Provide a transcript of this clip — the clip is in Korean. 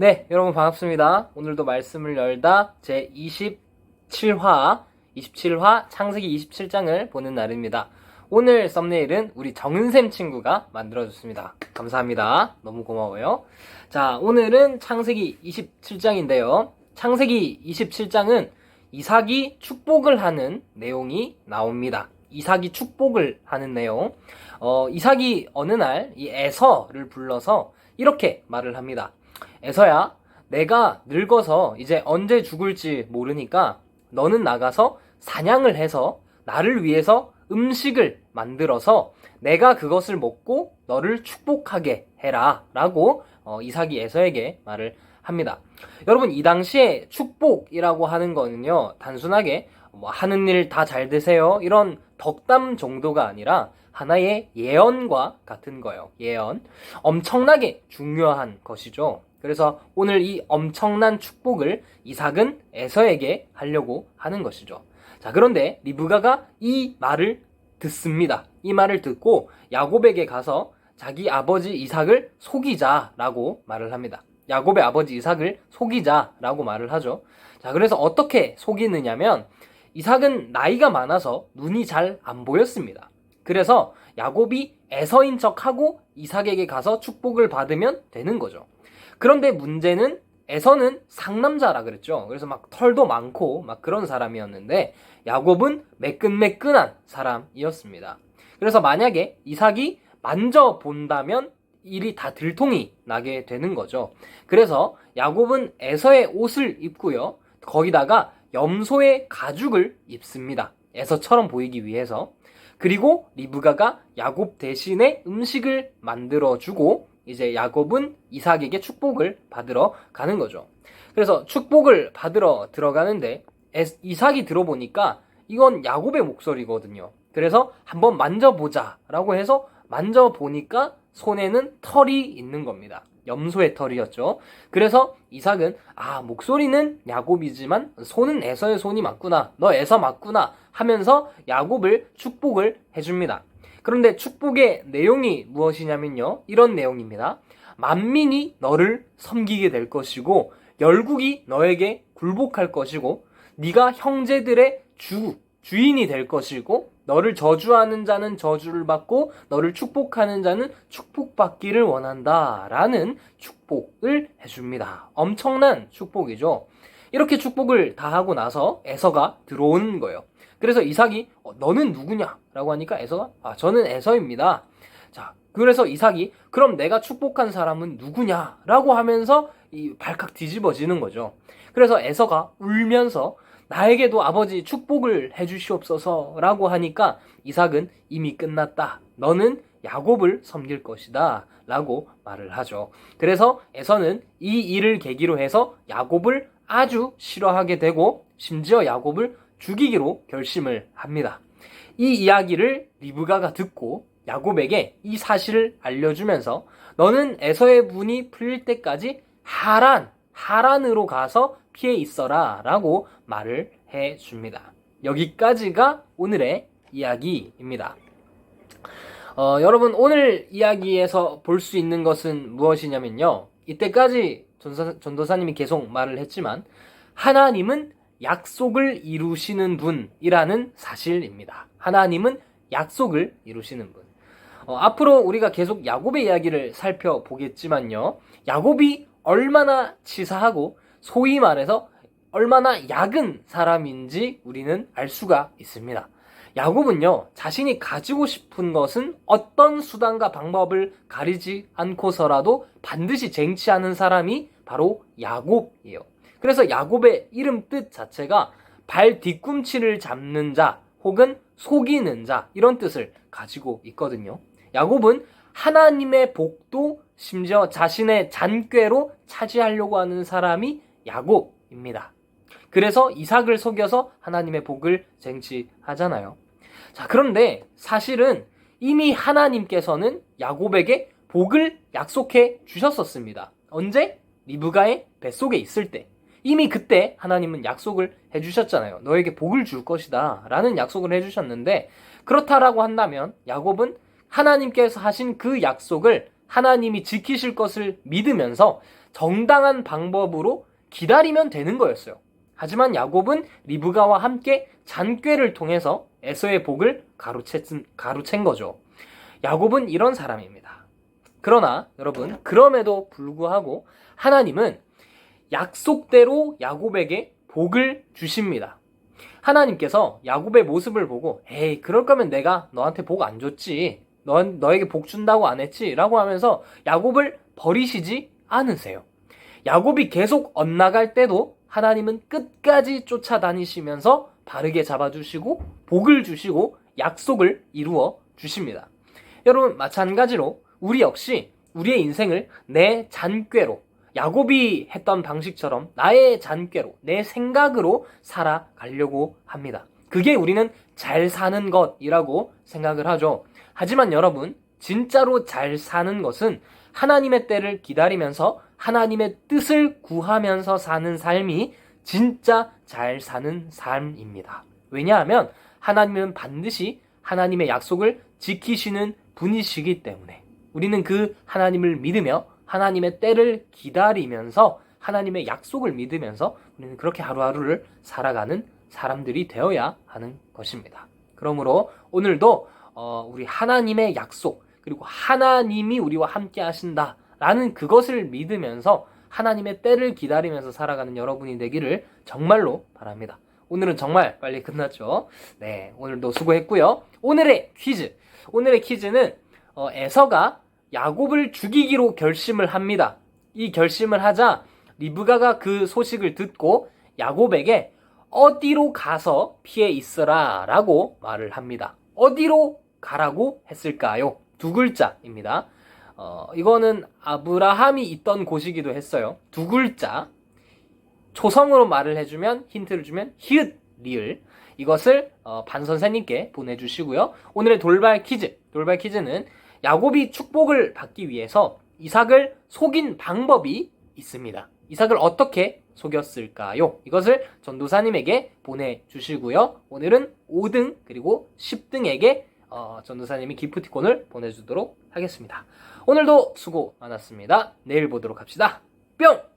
네, 여러분 반갑습니다. 오늘도 말씀을 열다 제 27화 창세기 27장을 보는 날입니다. 오늘 썸네일은 우리 정은샘 친구가 만들어줬습니다. 감사합니다. 너무 고마워요. 자, 오늘은 창세기 27장인데요. 창세기 27장은 이삭이 축복을 하는 내용이 나옵니다. 이삭이 축복을 하는 내용. 이삭이 어느 날 이 에서를 불러서 이렇게 말을 합니다. 에서야, 내가 늙어서 이제 언제 죽을지 모르니까 너는 나가서 사냥을 해서 나를 위해서 음식을 만들어서 내가 그것을 먹고 너를 축복하게 해라 라고 이삭이 에서에게 말을 합니다. 여러분, 이 당시에 축복이라고 하는 거는요, 단순하게 하는 일 다 잘 되세요 이런 덕담 정도가 아니라 하나의 예언과 같은 거예요. 예언. 엄청나게 중요한 것이죠. 그래서 오늘 이 엄청난 축복을 이삭은 에서에게 하려고 하는 것이죠. 자, 그런데 리브가가 이 말을 듣습니다. 이 말을 듣고 야곱에게 가서 자기 아버지 이삭을 속이자라고 말을 합니다. 야곱의 아버지 이삭을 속이자라고 말을 하죠. 자, 그래서 어떻게 속이느냐면 이삭은 나이가 많아서 눈이 잘 안 보였습니다. 그래서 야곱이 에서인 척하고 이삭에게 가서 축복을 받으면 되는 거죠. 그런데 문제는 에서는 상남자라 그랬죠. 그래서 막 털도 많고 막 그런 사람이었는데 야곱은 매끈매끈한 사람이었습니다. 그래서 만약에 이삭이 만져본다면 일이 다 들통이 나게 되는 거죠. 그래서 야곱은 에서의 옷을 입고요. 거기다가 염소의 가죽을 입습니다. 에서처럼 보이기 위해서. 그리고 리브가가 야곱 대신에 음식을 만들어주고 이제 야곱은 이삭에게 축복을 받으러 가는 거죠. 그래서 축복을 받으러 들어가는데 이삭이 들어보니까 이건 야곱의 목소리거든요. 그래서 한번 만져보자 라고 해서 만져보니까 손에는 털이 있는 겁니다. 염소의 털이었죠. 그래서 이삭은 목소리는 야곱이지만 손은 에서의 손이 맞구나. 너 에서 맞구나 하면서 야곱을 축복을 해줍니다. 그런데 축복의 내용이 무엇이냐면요, 이런 내용입니다. 만민이 너를 섬기게 될 것이고 열국이 너에게 굴복할 것이고 네가 형제들의 주인이 될 것이고 너를 저주하는 자는 저주를 받고 너를 축복하는 자는 축복받기를 원한다 라는 축복을 해줍니다. 엄청난 축복이죠. 이렇게 축복을 다 하고 나서 에서가 들어오는 거예요. 그래서 이삭이 너는 누구냐? 라고 하니까 에서가 저는 에서입니다. 자, 그래서 이삭이 그럼 내가 축복한 사람은 누구냐? 라고 하면서 이 발칵 뒤집어지는 거죠. 그래서 에서가 울면서 나에게도 아버지 축복을 해주시옵소서 라고 하니까 이삭은 이미 끝났다. 너는 야곱을 섬길 것이다 라고 말을 하죠. 그래서 에서는 이 일을 계기로 해서 야곱을 아주 싫어하게 되고 심지어 야곱을 죽이기로 결심을 합니다. 이 이야기를 리브가가 듣고 야곱에게 이 사실을 알려주면서 너는 에서의 분이 풀릴 때까지 하란으로 가서 피해 있어라 라고 말을 해줍니다. 여기까지가 오늘의 이야기입니다. 여러분, 오늘 이야기에서 볼 수 있는 것은 무엇이냐면요, 이때까지 전도사님이 계속 말을 했지만 하나님은 약속을 이루시는 분이라는 사실입니다. 하나님은 약속을 이루시는 분. 앞으로 우리가 계속 야곱의 이야기를 살펴보겠지만요, 야곱이 얼마나 치사하고 소위 말해서 얼마나 약은 사람인지 우리는 알 수가 있습니다. 야곱은요, 자신이 가지고 싶은 것은 어떤 수단과 방법을 가리지 않고서라도 반드시 쟁취하는 사람이 바로 야곱이에요. 그래서 야곱의 이름 뜻 자체가 발 뒤꿈치를 잡는 자 혹은 속이는 자 이런 뜻을 가지고 있거든요. 야곱은 하나님의 복도 심지어 자신의 잔꾀로 차지하려고 하는 사람이 야곱입니다. 그래서 이삭을 속여서 하나님의 복을 쟁취하잖아요. 자, 그런데 사실은 이미 하나님께서는 야곱에게 복을 약속해 주셨었습니다. 언제? 리브가의 뱃속에 있을 때. 이미 그때 하나님은 약속을 해주셨잖아요. 너에게 복을 줄 것이다 라는 약속을 해주셨는데, 그렇다라고 한다면 야곱은 하나님께서 하신 그 약속을 하나님이 지키실 것을 믿으면서 정당한 방법으로 기다리면 되는 거였어요. 하지만 야곱은 리브가와 함께 잔꾀를 통해서 에서의 복을 가로챈 거죠. 야곱은 이런 사람입니다. 그러나 여러분, 그럼에도 불구하고 하나님은 약속대로 야곱에게 복을 주십니다. 하나님께서 야곱의 모습을 보고 에이, 그럴 거면 내가 너한테 복 안 줬지, 너에게 복 준다고 안 했지 라고 하면서 야곱을 버리시지 않으세요. 야곱이 계속 엇나갈 때도 하나님은 끝까지 쫓아다니시면서 바르게 잡아주시고 복을 주시고 약속을 이루어 주십니다. 여러분, 마찬가지로 우리 역시 우리의 인생을 내 잔꾀로, 야곱이 했던 방식처럼 나의 잔꾀로, 내 생각으로 살아가려고 합니다. 그게 우리는 잘 사는 것이라고 생각을 하죠. 하지만 여러분, 진짜로 잘 사는 것은 하나님의 때를 기다리면서 하나님의 뜻을 구하면서 사는 삶이 진짜 잘 사는 삶입니다. 왜냐하면 하나님은 반드시 하나님의 약속을 지키시는 분이시기 때문에 우리는 그 하나님을 믿으며 하나님의 때를 기다리면서 하나님의 약속을 믿으면서 우리는 그렇게 하루하루를 살아가는 사람들이 되어야 하는 것입니다. 그러므로 오늘도 우리 하나님의 약속, 그리고 하나님이 우리와 함께 하신다라는 그것을 믿으면서 하나님의 때를 기다리면서 살아가는 여러분이 되기를 정말로 바랍니다. 오늘은 정말 빨리 끝났죠. 네, 오늘도 수고했고요. 오늘의 퀴즈는 에서가 야곱을 죽이기로 결심을 합니다. 이 결심을 하자 리브가가 그 소식을 듣고 야곱에게 어디로 가서 피해 있어라 라고 말을 합니다. 어디로 가라고 했을까요? 두 글자입니다. 이거는 아브라함이 있던 곳이기도 했어요. 두 글자. 초성으로 말을 해주면, 힌트를 주면 히읗, 리을. 이것을 반 선생님께 보내주시고요. 오늘의 돌발 퀴즈는 야곱이 축복을 받기 위해서 이삭을 속인 방법이 있습니다. 이삭을 어떻게 속였을까요? 이것을 전도사님에게 보내주시고요. 오늘은 5등 그리고 10등에게 전도사님이 기프티콘을 보내주도록 하겠습니다. 오늘도 수고 많았습니다. 내일 보도록 합시다. 뿅!